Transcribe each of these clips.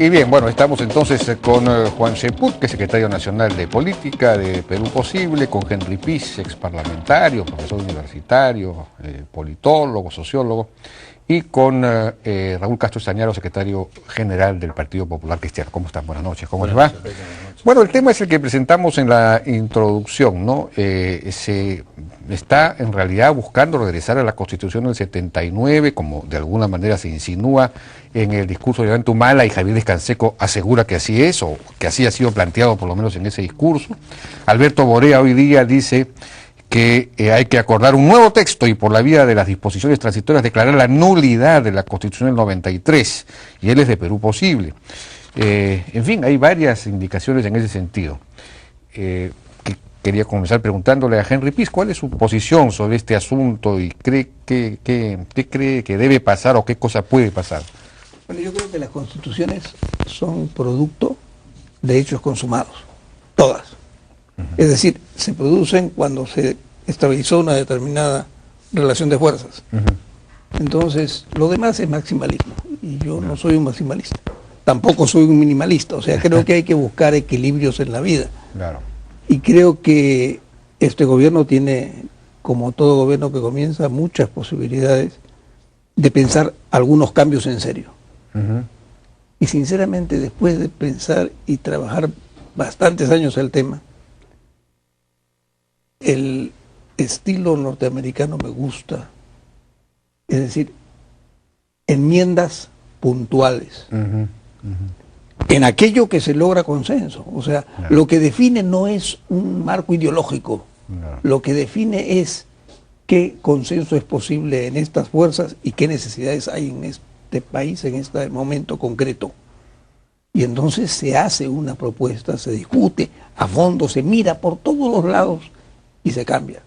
Y bien, bueno, estamos entonces con Juan Cheput, que es secretario nacional de Política de Perú Posible, con Henry Piz, ex parlamentario, profesor universitario, politólogo, sociólogo, y con Raúl Castro Estañaro, secretario general del Partido Popular Cristiano. ¿Cómo están? Buenas noches, ¿cómo les va? Bueno, el tema es el que presentamos en la introducción, ¿no? Se está en realidad buscando regresar a la Constitución del 79, como de alguna manera se insinúa en el discurso de Ollanta Humala, y Javier Canseco asegura que así es, o que así ha sido planteado por lo menos en ese discurso. Alberto Borea hoy día dice que hay que acordar un nuevo texto y por la vía de las disposiciones transitorias declarar la nulidad de la Constitución del 93, y él es de Perú Posible. En fin, hay varias indicaciones en ese sentido. Quería comenzar preguntándole a Henry Piz cuál es su posición sobre este asunto y qué cree que debe pasar o qué cosa puede pasar. Bueno, yo creo que las constituciones son producto de hechos consumados, todas. Es decir, se producen cuando se estabilizó una determinada relación de fuerzas. Entonces, lo demás es maximalismo, y yo no soy un maximalista. Tampoco soy un minimalista, o sea, creo que hay que buscar equilibrios en la vida. Claro. Y creo que este gobierno tiene, como todo gobierno que comienza, muchas posibilidades de pensar algunos cambios en serio. Y sinceramente, después de pensar y trabajar bastantes años el tema, el estilo norteamericano me gusta. Es decir, enmiendas puntuales. En aquello que se logra consenso. O sea, lo que define no es un marco ideológico. Lo que define es qué consenso es posible en estas fuerzas y qué necesidades hay en este país en este momento concreto. Y entonces se hace una propuesta, se discute a fondo, se mira por todos los lados y se cambia.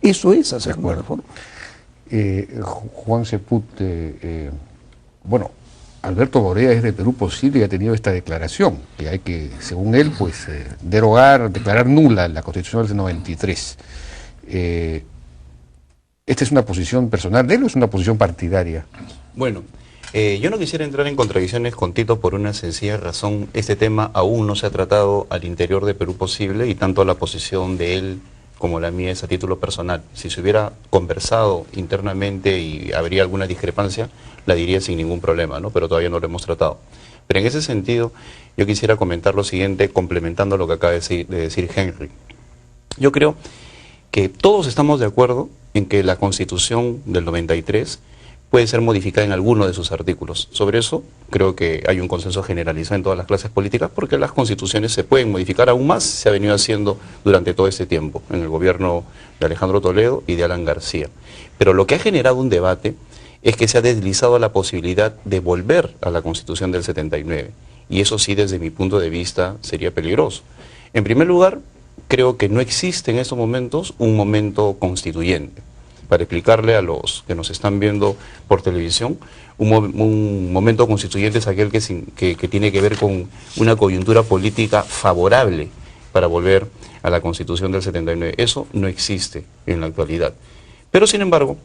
Eso es hacer una reforma. Juan Cheput, bueno, Alberto Borea es de Perú Posible y ha tenido esta declaración, que hay que, según él, pues derogar, declarar nula la Constitución del 93. ¿Esta es una posición personal de él o es una posición partidaria? Bueno, yo no quisiera entrar en contradicciones con Tito por una sencilla razón. Este tema aún no se ha tratado al interior de Perú Posible y tanto la posición de él como la mía es a título personal. Si se hubiera conversado internamente y habría alguna discrepancia, la diría sin ningún problema, ¿no? Pero todavía no lo hemos tratado. Pero en ese sentido, yo quisiera comentar lo siguiente, complementando lo que acaba de decir Henry. Yo creo que todos estamos de acuerdo en que la Constitución del 93 puede ser modificada en alguno de sus artículos. Sobre eso creo que hay un consenso generalizado en todas las clases políticas, porque las constituciones se pueden modificar aún más, se ha venido haciendo durante todo este tiempo, en el gobierno de Alejandro Toledo y de Alan García. Pero lo que ha generado un debate es que se ha deslizado la posibilidad de volver a la Constitución del 79, y eso sí, desde mi punto de vista, sería peligroso. En primer lugar, creo que no existe en estos momentos un momento constituyente. Para explicarle a los que nos están viendo por televisión, un momento constituyente es aquel que tiene que ver con una coyuntura política favorable para volver a la Constitución del 79. Eso no existe en la actualidad. Pero sin embargo,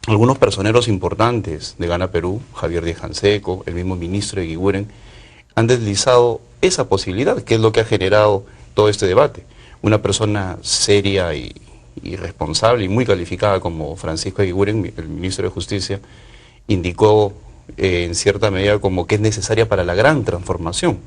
algunos personeros importantes de Gana Perú, Javier Díaz Canseco, el mismo ministro Eguiguren, han deslizado esa posibilidad, que es lo que ha generado todo este debate. Una persona seria y responsable y muy calificada como Francisco Eguiguren, el ministro de Justicia, indicó en cierta medida como que es necesaria para la gran transformación.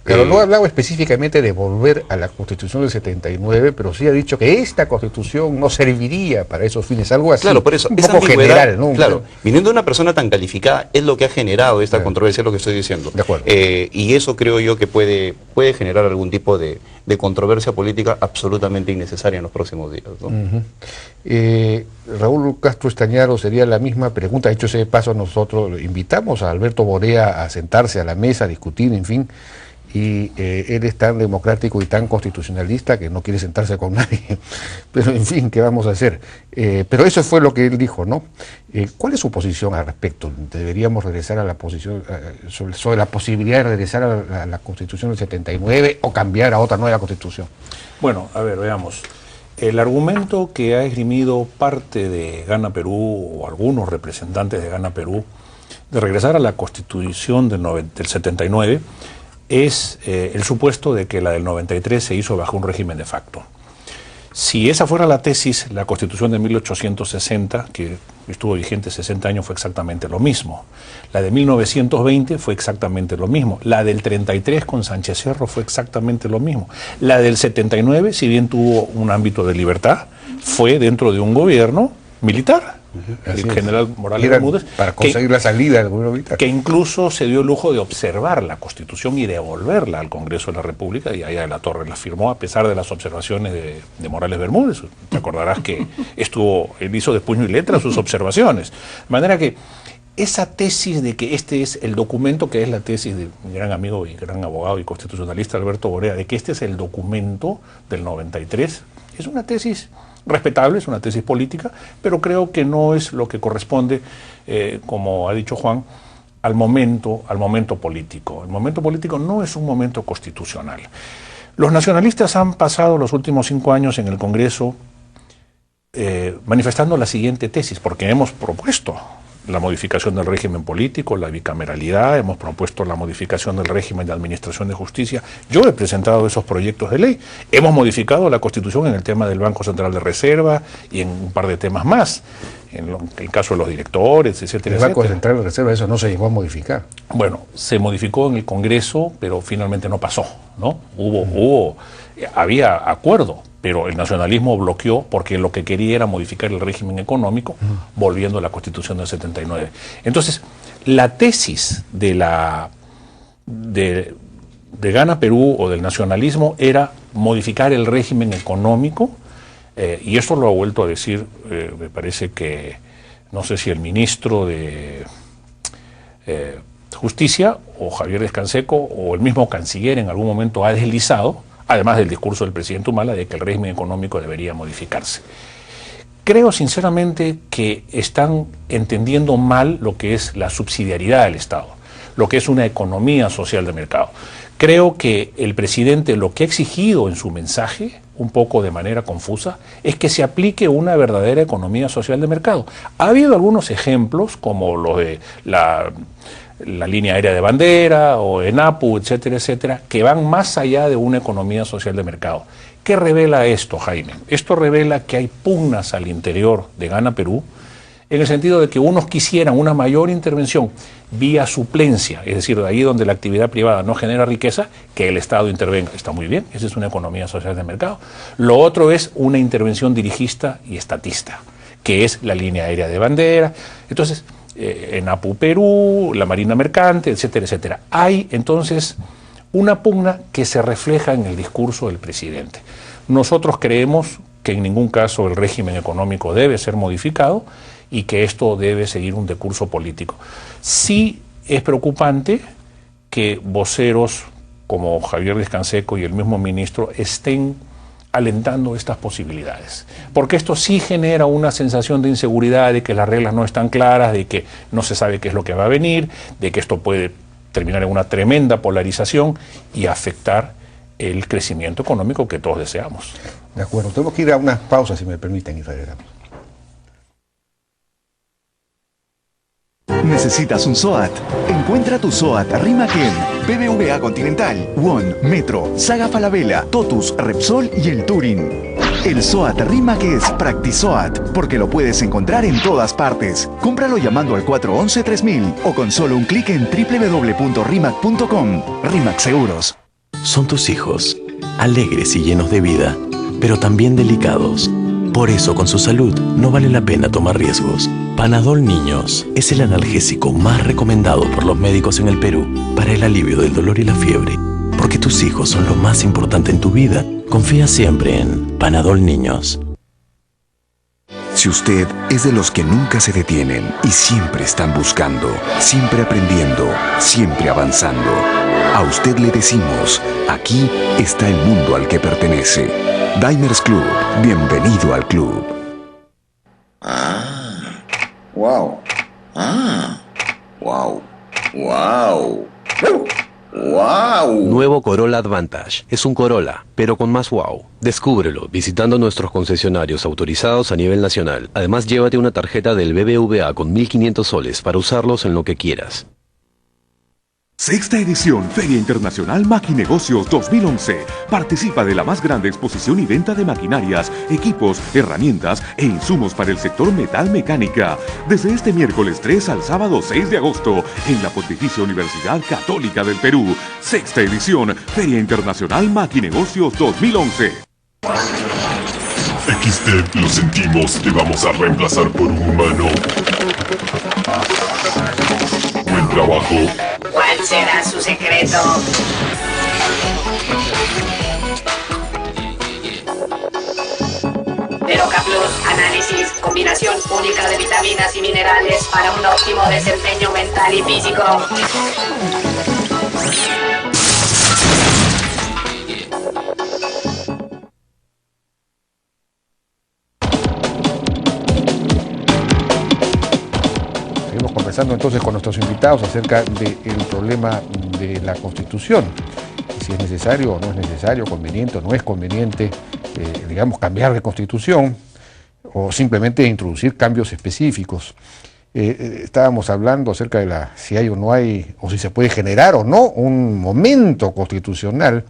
Pero no ha hablado específicamente de volver a la Constitución del 79, pero sí ha dicho que esta Constitución no serviría para esos fines, algo así. Claro, por eso, un poco general, ¿no? Claro, viniendo de una persona tan calificada, es lo que ha generado esta controversia, es lo que estoy diciendo. De acuerdo. Y eso creo yo que puede generar algún tipo de controversia política absolutamente innecesaria en los próximos días, ¿no? Raúl Castro Estañaro, sería la misma pregunta. Hecho ese paso, nosotros invitamos a Alberto Borea a sentarse a la mesa, a discutir, en fin. Y él es tan democrático y tan constitucionalista que no quiere sentarse con nadie. Pero en fin, ¿qué vamos a hacer? Pero eso fue lo que él dijo, ¿no? ¿Cuál es su posición al respecto? ¿Deberíamos regresar a la posición, sobre la posibilidad de regresar a la Constitución del 79 o cambiar a otra nueva Constitución? Bueno, a ver, veamos. El argumento que ha esgrimido parte de Gana Perú, o algunos representantes de Gana Perú, de regresar a la Constitución del 79 es el supuesto de que la del 93 se hizo bajo un régimen de facto. Si esa fuera la tesis, la Constitución de 1860, que estuvo vigente 60 años, fue exactamente lo mismo. La de 1920 fue exactamente lo mismo. La del 33 con Sánchez Cerro fue exactamente lo mismo. La del 79, si bien tuvo un ámbito de libertad, fue dentro de un gobierno militar. El general Morales Bermúdez, para conseguir la salida del gobierno militar, que incluso se dio el lujo de observar la Constitución y devolverla al Congreso de la República, y allá de la Torre la firmó a pesar de las observaciones de Morales Bermúdez. Te acordarás que él hizo de puño y letra sus observaciones. De manera que esa tesis de que este es el documento, que es la tesis de mi gran amigo y gran abogado y constitucionalista Alberto Borea, de que este es el documento del 93, es una tesis respetable, es una tesis política, pero creo que no es lo que corresponde, como ha dicho Juan, al momento político. El momento político no es un momento constitucional. Los nacionalistas han pasado los últimos 5 años en el Congreso manifestando la siguiente tesis, porque hemos propuesto la modificación del régimen político, la bicameralidad, hemos propuesto la modificación del régimen de administración de justicia. Yo he presentado esos proyectos de ley. Hemos modificado la Constitución en el tema del Banco Central de Reserva y en un par de temas más, en el caso de los directores, etcétera. El Banco Central de Reserva, eso no se llegó a modificar. Bueno, se modificó en el Congreso, pero finalmente no pasó, ¿no? Había acuerdo, pero el nacionalismo bloqueó porque lo que quería era modificar el régimen económico, volviendo a la Constitución del 79. Entonces, la tesis de Gana Perú o del nacionalismo era modificar el régimen económico, y esto lo ha vuelto a decir, me parece que, no sé si el ministro de Justicia, o Javier Descanseco, o el mismo canciller en algún momento ha deslizado, además del discurso del presidente Humala, de que el régimen económico debería modificarse. Creo sinceramente que están entendiendo mal lo que es la subsidiariedad del Estado, lo que es una economía social de mercado. Creo que el presidente lo que ha exigido en su mensaje, un poco de manera confusa, es que se aplique una verdadera economía social de mercado. Ha habido algunos ejemplos, como los de la línea aérea de bandera o ENAPU, etcétera, etcétera, que van más allá de una economía social de mercado. ¿Qué revela esto, Jaime? Esto revela que hay pugnas al interior de Gana Perú, en el sentido de que unos quisieran una mayor intervención vía suplencia, es decir, de ahí donde la actividad privada no genera riqueza, que el Estado intervenga. Está muy bien, esa es una economía social de mercado. Lo otro es una intervención dirigista y estatista, que es la línea aérea de bandera. Entonces, ENAPU Perú, la Marina Mercante, etcétera, etcétera. Hay entonces una pugna que se refleja en el discurso del presidente. Nosotros creemos que en ningún caso el régimen económico debe ser modificado y que esto debe seguir un decurso político. Sí es preocupante que voceros como Javier Descanseco y el mismo ministro estén alentando estas posibilidades, porque esto sí genera una sensación de inseguridad, de que las reglas no están claras, de que no se sabe qué es lo que va a venir, de que esto puede terminar en una tremenda polarización y afectar el crecimiento económico que todos deseamos. De acuerdo, tenemos que ir a unas pausas, si me permiten, y regresamos. ¿Necesitas un SOAT? Encuentra tu SOAT Rimac en BBVA Continental, One, Metro, Saga Falabella, Totus, Repsol y el Touring. El SOAT Rimac es PractiSOAT, porque lo puedes encontrar en todas partes. Cómpralo llamando al 411-3000 o con solo un clic en www.rimac.com. Rimac Seguros. Son tus hijos, alegres y llenos de vida, pero también delicados. Por eso, con su salud, no vale la pena tomar riesgos. Panadol Niños es el analgésico más recomendado por los médicos en el Perú para el alivio del dolor y la fiebre. Porque tus hijos son lo más importante en tu vida. Confía siempre en Panadol Niños. Si usted es de los que nunca se detienen y siempre están buscando, siempre aprendiendo, siempre avanzando, a usted le decimos, aquí está el mundo al que pertenece. Diners Club, bienvenido al club. Wow. Wow. Wow. ¡Wow! Nuevo Corolla Advantage. Es un Corolla, pero con más wow. Descúbrelo visitando nuestros concesionarios autorizados a nivel nacional. Además, llévate una tarjeta del BBVA con 1.500 soles para usarlos en lo que quieras. Sexta edición Feria Internacional Maquinegocios 2011. Participa de la más grande exposición y venta de maquinarias, equipos, herramientas e insumos para el sector metal mecánica. Desde este miércoles 3 al sábado 6 de agosto en la Pontificia Universidad Católica del Perú. Sexta edición Feria Internacional Maquinegocios 2011. XT, lo sentimos, te vamos a reemplazar por un humano. Buen trabajo. ¿Cuál será su secreto? Veroca Plus, análisis, combinación única de vitaminas y minerales para un óptimo desempeño mental y físico. Seguimos conversando entonces con nuestros invitados acerca del problema de la Constitución. Si es necesario o no es necesario, conveniente o no es conveniente, digamos, cambiar de Constitución o simplemente introducir cambios específicos. Estábamos hablando acerca de si hay o no hay, o si se puede generar o no un momento constitucional.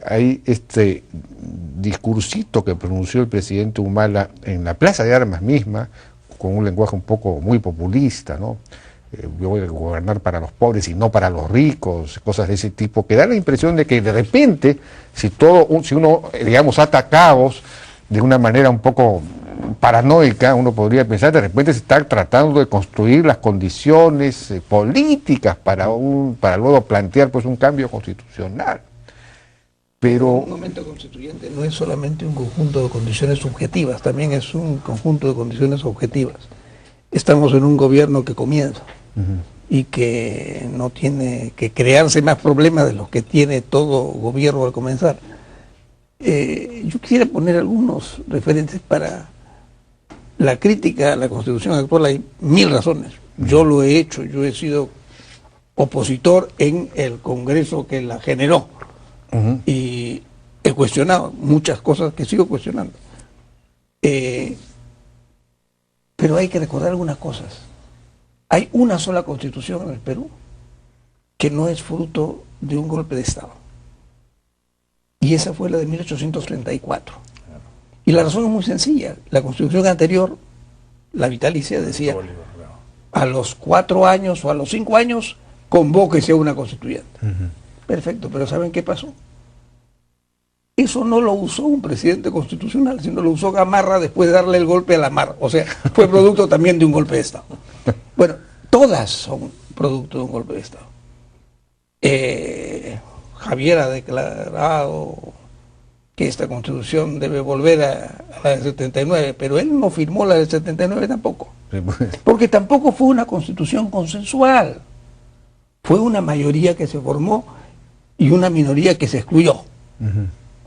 Hay este discursito que pronunció el presidente Humala en la Plaza de Armas misma, con un lenguaje un poco muy populista, ¿no? Yo voy a gobernar para los pobres y no para los ricos, cosas de ese tipo, que da la impresión de que de repente, si uno, digamos, ata cabos de una manera un poco paranoica, uno podría pensar de repente se está tratando de construir las condiciones políticas para luego plantear pues un cambio constitucional. Pero un momento constituyente no es solamente un conjunto de condiciones subjetivas, también es un conjunto de condiciones objetivas. Estamos en un gobierno que comienza y que no tiene que crearse más problemas de los que tiene todo gobierno al comenzar. Yo quisiera poner algunos referentes para la crítica a la Constitución actual. Hay 1000 razones. Yo lo he hecho, yo he sido opositor en el Congreso que la generó. Y he cuestionado muchas cosas que sigo cuestionando. Pero hay que recordar algunas cosas. Hay una sola constitución en el Perú que no es fruto de un golpe de Estado. Y esa fue la de 1834. Y la razón es muy sencilla. La constitución anterior, la vitalicia, decía a los 4 años o a los 5 años convóquese a una constituyente. Perfecto, pero ¿saben qué pasó? Eso no lo usó un presidente constitucional, sino lo usó Gamarra después de darle el golpe a la mar. O sea, fue producto también de un golpe de Estado. Bueno, todas son producto de un golpe de Estado. Javier ha declarado que esta constitución debe volver a la del 79, pero él no firmó la del 79 tampoco. Porque tampoco fue una constitución consensual. Fue una mayoría que se formó y una minoría que se excluyó.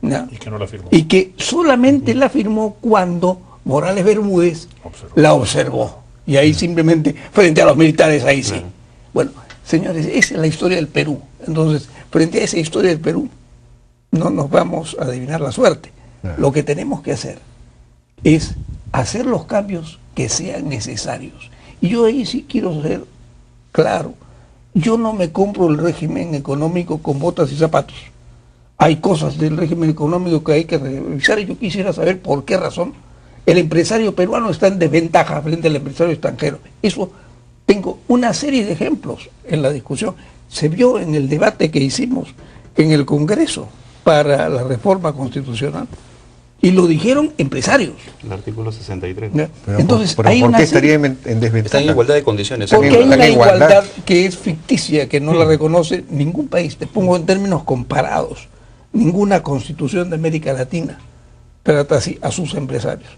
¿No? Y que no la firmó. Y que solamente la firmó cuando Morales Bermúdez la observó. Y ahí simplemente, frente a los militares, ahí sí. Bueno, señores, esa es la historia del Perú. Entonces, frente a esa historia del Perú, no nos vamos a adivinar la suerte. Lo que tenemos que hacer es hacer los cambios que sean necesarios. Y yo ahí sí quiero ser claro. Yo no me compro el régimen económico con botas y zapatos. Hay cosas del régimen económico que hay que revisar y yo quisiera saber por qué razón el empresario peruano está en desventaja frente al empresario extranjero. Eso tengo una serie de ejemplos en la discusión. Se vio en el debate que hicimos en el Congreso para la reforma constitucional y lo dijeron empresarios. El artículo 63. Entonces, ¿por qué estaría en desventaja? Está en igualdad de condiciones. Porque hay una igualdad que es ficticia, que no la reconoce ningún país. Te pongo en términos comparados. Ninguna constitución de América Latina trata así a sus empresarios.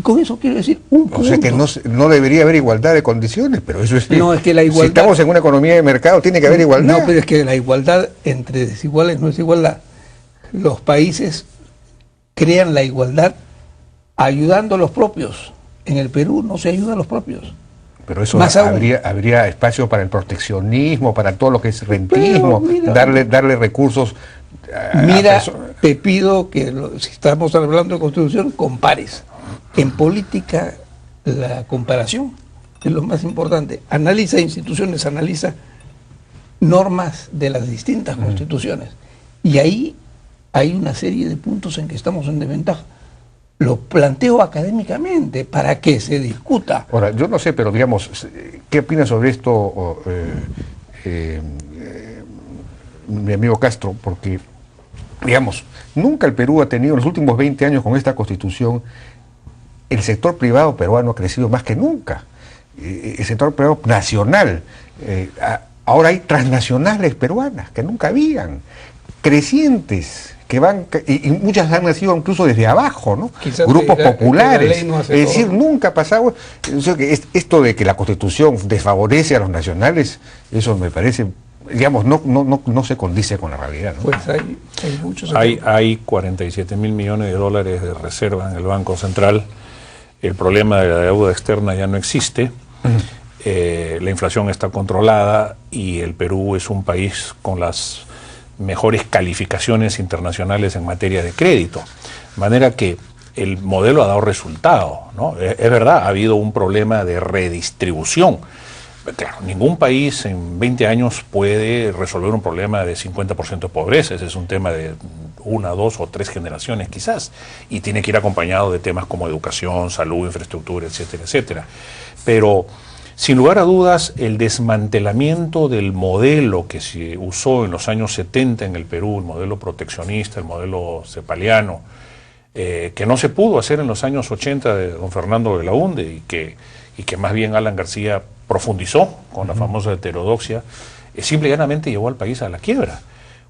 Con eso quiero decir un punto. O sea que no debería haber igualdad de condiciones, pero eso es... No, es que la igualdad... Si estamos en una economía de mercado, tiene que haber igualdad. No, pero es que la igualdad entre desiguales no es igualdad. Los países crean la igualdad ayudando a los propios. En el Perú no se ayuda a los propios. Pero eso Más aún. habría espacio para el proteccionismo, para todo lo que es rentismo, Pero, mira, darle recursos. Mira, te pido que si estamos hablando de constitución, compares. En política, la comparación es lo más importante. Analiza instituciones, analiza normas de las distintas constituciones. Y ahí hay una serie de puntos en que estamos en desventaja. Lo planteo académicamente para que se discuta. Ahora, yo no sé, pero digamos, ¿qué opina sobre esto mi amigo Castro? Porque, digamos, nunca el Perú ha tenido en los últimos 20 años con esta constitución, el sector privado peruano ha crecido más que nunca. El sector privado nacional. Ahora hay transnacionales peruanas que nunca habían, crecientes, que van, y muchas han nacido incluso desde abajo, ¿no? Quizás grupos populares. no Es decir, todo. nunca ha pasado. Esto de que la Constitución desfavorece a los nacionales, eso me parece, digamos, no se condice con la realidad, ¿no? Pues hay muchos. Hay 47.000 millones de dólares de reserva en el Banco Central. El problema de la deuda externa ya no existe. La inflación está controlada y el Perú es un país con las mejores calificaciones internacionales en materia de crédito. De manera que el modelo ha dado resultado, ¿no? Es verdad, ha habido un problema de redistribución. Claro, ningún país en 20 años puede resolver un problema de 50% de pobreza. Ese es un tema de 1, 2 o 3 generaciones quizás. Y tiene que ir acompañado de temas como educación, salud, infraestructura, etcétera, etcétera. Pero sin lugar a dudas, el desmantelamiento del modelo que se usó en los años 70 en el Perú, el modelo proteccionista, el modelo cepaliano, que no se pudo hacer en los años 80 de don Fernando Belaúnde y que más bien Alan García profundizó con la famosa heterodoxia, simple y llanamente llevó al país a la quiebra.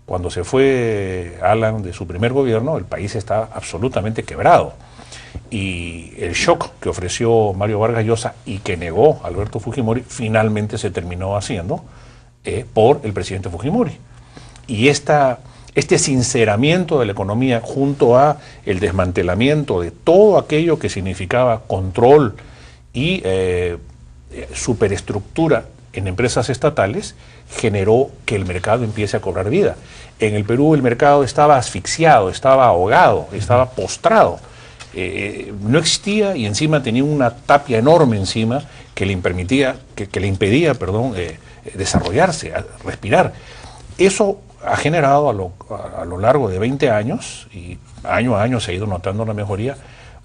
Cuando se fue Alan de su primer gobierno, el país está absolutamente quebrado. Y el shock que ofreció Mario Vargas Llosa y que negó Alberto Fujimori finalmente se terminó haciendo por el presidente Fujimori. Y este sinceramiento de la economía junto a el desmantelamiento de todo aquello que significaba control y superestructura en empresas estatales generó que el mercado empiece a cobrar vida. En el Perú el mercado estaba asfixiado, estaba ahogado, estaba postrado. No existía y encima tenía una tapia enorme encima que le impedía desarrollarse, respirar. Eso ha generado a lo largo de 20 años, y año a año se ha ido notando la mejoría,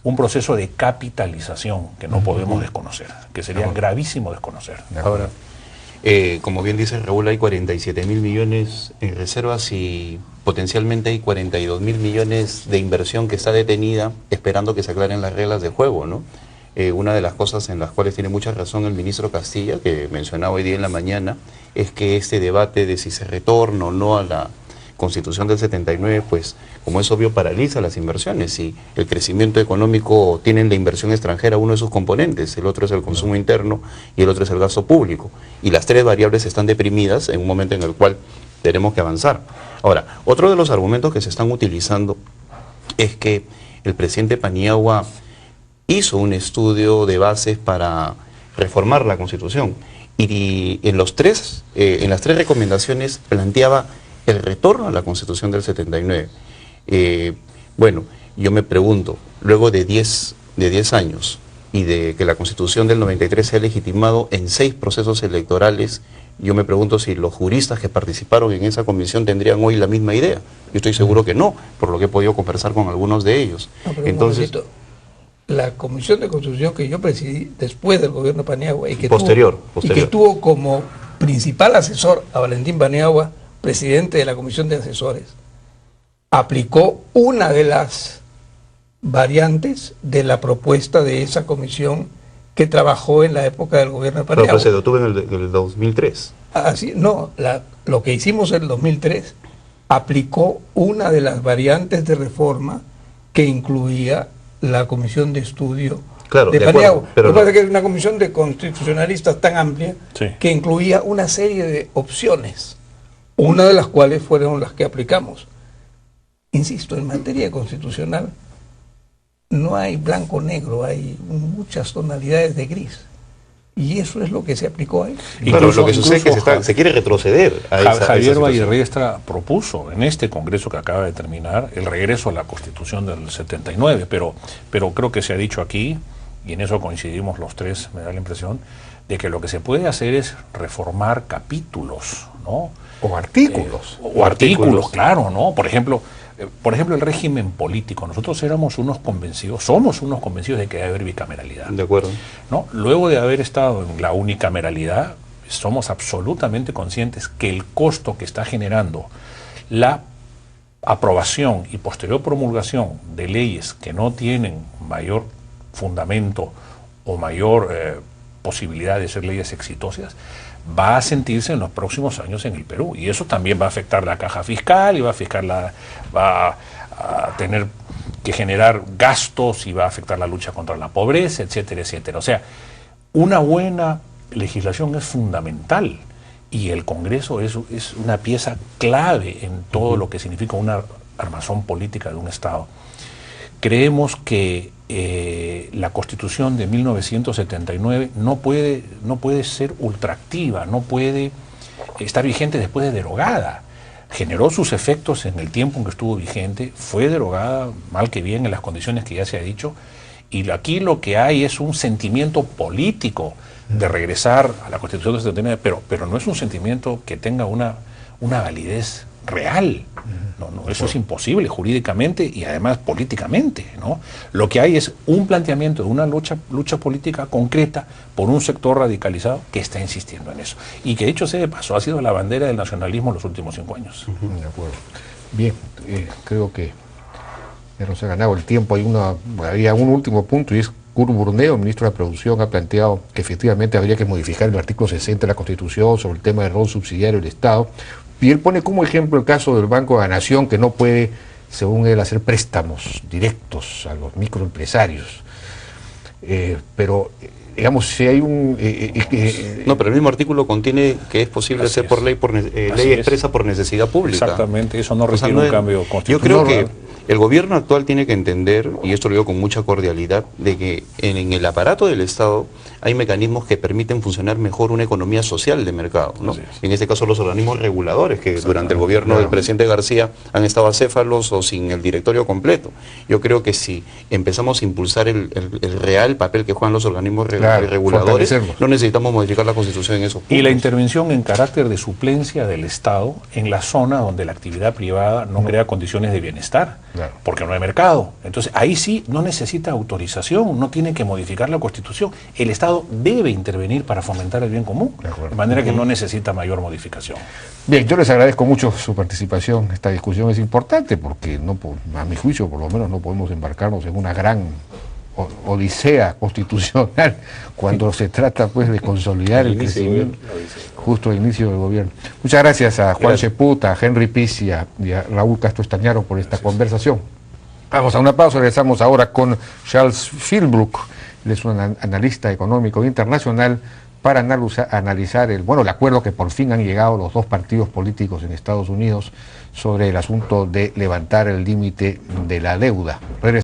un proceso de capitalización que no podemos desconocer, que sería gravísimo desconocer. Ahora, como bien dice Raúl, hay 47.000 millones en reservas y potencialmente hay 42.000 millones de inversión que está detenida esperando que se aclaren las reglas de juego, ¿no? Una de las cosas en las cuales tiene mucha razón el ministro Castilla, que mencionaba hoy día en la mañana, es que este debate de si se retorna o no a la Constitución del 79, pues como es obvio paraliza las inversiones. Y el crecimiento económico tiene en la inversión extranjera uno de sus componentes, el otro es el consumo interno y el otro es el gasto público. Y las tres variables están deprimidas en un momento en el cual tenemos que avanzar. Ahora, otro de los argumentos que se están utilizando es que el presidente Paniagua hizo un estudio de bases para reformar la Constitución y en las tres recomendaciones planteaba el retorno a la Constitución del 79. Bueno, yo me pregunto, luego de 10 años y de que la Constitución del 93 se ha legitimado en 6 procesos electorales, yo me pregunto si los juristas que participaron en esa comisión tendrían hoy la misma idea. Yo estoy seguro que no, por lo que he podido conversar con algunos de ellos. No, entonces, la Comisión de Constitución que yo presidí después del gobierno de Paniagua y que posterior. tuvo como principal asesor a Valentín Paniagua, presidente de la Comisión de Asesores, aplicó una de las variantes de la propuesta de esa comisión que trabajó en la época del gobierno de Paniagua. Pero se detuvo en el 2003. Así, no, lo que hicimos en el 2003 aplicó una de las variantes de reforma que incluía la comisión de estudio de Paniagua. Lo que pasa es que es una comisión de constitucionalistas tan amplia que incluía una serie de opciones, una de las cuales fueron las que aplicamos. Insisto, en materia constitucional no hay blanco-negro, hay muchas tonalidades de gris. Y eso es lo que se aplicó ahí. Claro, lo que sucede es que se quiere retroceder a esa Javier situación. Vallerriestra propuso en este congreso que acaba de terminar el regreso a la Constitución del 79, pero creo que se ha dicho aquí, y en eso coincidimos los tres, me da la impresión, de que lo que se puede hacer es reformar capítulos, ¿no? O artículos. O artículos, claro, ¿no? Por ejemplo, el régimen político. Nosotros somos unos convencidos de que debe haber bicameralidad. De acuerdo. ¿No? Luego de haber estado en la unicameralidad, somos absolutamente conscientes que el costo que está generando la aprobación y posterior promulgación de leyes que no tienen mayor fundamento o mayor posibilidad de ser leyes exitosas, va a sentirse en los próximos años en el Perú. Y eso también va a afectar la caja fiscal y va a tener que generar gastos y va a afectar la lucha contra la pobreza, etcétera, etcétera. O sea, una buena legislación es fundamental y el Congreso es una pieza clave en todo lo que significa una armazón política de un Estado. Creemos que la Constitución de 1979 no puede ser ultraactiva, no puede estar vigente después de derogada. Generó sus efectos en el tiempo en que estuvo vigente, fue derogada mal que bien en las condiciones que ya se ha dicho, y aquí lo que hay es un sentimiento político de regresar a la Constitución de 79, pero no es un sentimiento que tenga una validez real. No, eso es imposible jurídicamente y además políticamente, ¿no? Lo que hay es un planteamiento de una lucha política concreta por un sector radicalizado que está insistiendo en eso. Y que dicho sea de paso, ha sido la bandera del nacionalismo en los últimos 5 años. De acuerdo. Bien, creo que ya nos ha ganado el tiempo. Había un último punto y es Kurt Burneo, ministro de Producción, ha planteado que efectivamente habría que modificar el artículo 60 de la Constitución sobre el tema del rol subsidiario del Estado. Y él pone como ejemplo el caso del Banco de la Nación, que no puede, según él, hacer préstamos directos a los microempresarios. Pero, digamos, si hay un... no, pero el mismo artículo contiene que es posible hacer por ley, ley expresa por necesidad pública. Exactamente, eso no requiere un cambio Yo constitucional. creo que el gobierno actual tiene que entender, y esto lo digo con mucha cordialidad, de que en el aparato del Estado hay mecanismos que permiten funcionar mejor una economía social de mercado, ¿no? En este caso los organismos reguladores, que durante el gobierno del presidente García han estado acéfalos o sin el directorio completo. Yo creo que si empezamos a impulsar el real papel que juegan los organismos reguladores, no necesitamos modificar la Constitución en esos puntos. Y la intervención en carácter de suplencia del Estado en la zona donde la actividad privada no crea condiciones de bienestar, porque no hay mercado. Entonces ahí sí no necesita autorización, no tiene que modificar la Constitución. El Estado debe intervenir para fomentar el bien común, de manera que no necesita mayor modificación. Bien, yo les agradezco mucho su participación. Esta discusión es importante porque, a mi juicio, por lo menos, no podemos embarcarnos en una gran odisea constitucional cuando se trata pues de consolidar el crecimiento justo al inicio del gobierno. Muchas gracias a Juan Cheput, a Henry Piz y a Raúl Castro Estañaro por esta conversación. Vamos a una pausa, regresamos ahora con Charles Philbrook. Él es un analista económico internacional para analizar el acuerdo que por fin han llegado los dos partidos políticos en Estados Unidos sobre el asunto de levantar el límite de la deuda.